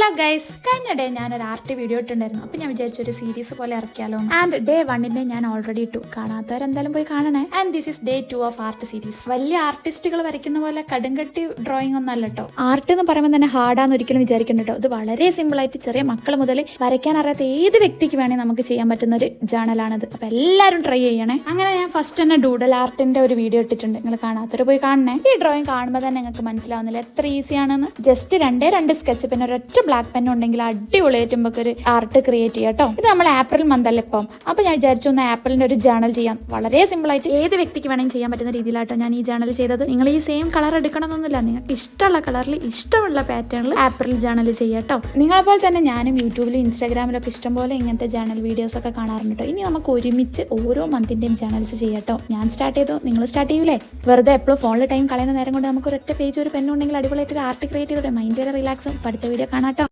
Hello guys, കഴിഞ്ഞ day ഞാനൊരു art video ഇട്ടുണ്ടായിരുന്നു. അപ്പോൾ ഞാൻ വിചാരിച്ചു ഒരു സീരീസ് പോലെ ഇറക്കിയാലോ. ആൻഡ് ഡേ 1 ഞാൻ ഓൾറെഡി ഇട്ടു. കാണാത്തവരെന്തായാലും പോയി കാണണേ. And this is day 2 of art series. വലിയ ആർട്ടിസ്റ്റുകൾ വരയ്ക്കുന്ന പോലെ കടുങ്കട്ടി ഡ്രോയിങ് ഒന്നും അല്ല കേട്ടോ. ആർട്ട് എന്ന് പറയുമ്പോൾ തന്നെ ഹാർഡാന്ന് ഒരിക്കലും വിചാരിക്കണ്ട കേട്ടോ. ഇത് വളരെ സിമ്പിൾ ആയിട്ട് ചെറിയ മക്കൾ മുതൽ വരയ്ക്കാൻ അറിയാത്ത ഏത് വ്യക്തിക്ക് വേണമെങ്കിൽ നമുക്ക് ചെയ്യാൻ പറ്റുന്ന ഒരു ജേണലാണിത്. അപ്പോൾ എല്ലാവരും ട്രൈ ചെയ്യണേ. അങ്ങനെ ഞാൻ ഫസ്റ്റ് തന്നെ ഡൂഡൽ ആർട്ടിന്റെ ഒരു വീഡിയോ ഇട്ടിട്ടുണ്ട്. നിങ്ങൾ കാണാത്തവർ പോയി കാണണേ. ഈ ഡ്രോയിങ് കാണുമ്പോൾ തന്നെ നിങ്ങൾക്ക് മനസ്സിലാവുന്നില്ല എത്ര ഈസി ആണെന്ന്. ജസ്റ്റ് രണ്ട് സ്കെച്ച് പിന്നെ ഒരൊറ്റ ബ്ലാക്ക് പെൻ ഉണ്ടെങ്കിൽ അടിപൊളിയായിട്ട് നമുക്ക് ഒരു ആർട്ട് ക്രിയേറ്റ് ചെയ്യാം കേട്ടോ. ഇത് നമ്മൾ ഏപ്രിൽ മന്ത് അല്ലേ ഇപ്പം. അപ്പോൾ ഞാൻ വിചാരിച്ചു ഒന്ന് ആപ്പിളിന്റെ ഒരു ജേണൽ ചെയ്യാം. വളരെ സിമ്പിൾ ആയിട്ട് ഏത് വ്യക്തിക്ക് വേണമെങ്കിൽ ചെയ്യാൻ പറ്റുന്ന രീതിയിലാട്ടോ ഞാൻ ഈ ജേണൽ ചെയ്തത്. നിങ്ങൾ ഈ സെയിം കളർ എടുക്കണമെന്നൊന്നുമില്ല, നിങ്ങൾക്ക് ഇഷ്ടമുള്ള കളറിൽ ഇഷ്ടമുള്ള പാറ്റേണിൽ ആപ്പിൾ ജേണൽ ചെയ്യാം കേട്ടോ. നിങ്ങളെപ്പോലെ തന്നെ ഞാനും യൂട്യൂബിലും ഇൻസ്റ്റാഗ്രാമിലൊക്കെ ഇഷ്ടംപോലെ ഇങ്ങനത്തെ ജേണൽ വീഡിയോസ് ഒക്കെ കാണാറുണ്ട് കേട്ടോ. ഇനി നമുക്ക് ഒരുമിച്ച് ഓരോ മന്തിന്റെയും ജേണൽസ് ചെയ്യാം കേട്ടോ. ഞാൻ സ്റ്റാർട്ട് ചെയ്തു, നിങ്ങൾ സ്റ്റാർട്ട് ചെയ്യൂലേ? വെറുതെ എപ്പോഴും ഫോണിൽ ടൈം കളയുന്ന നേരം കൊണ്ട് നമുക്ക് ഒരൊറ്റ പേജ് ഒരു പെൻ ഉണ്ടെങ്കിൽ അടിപൊളിയായിട്ട് ഒരു ആർട്ട് ക്രിയേറ്റ് ചെയ്തോടെ മൈൻഡ് വരെ റിലാക്സ്. അടുത്ത വീഡിയോ കാണാട്ടോ.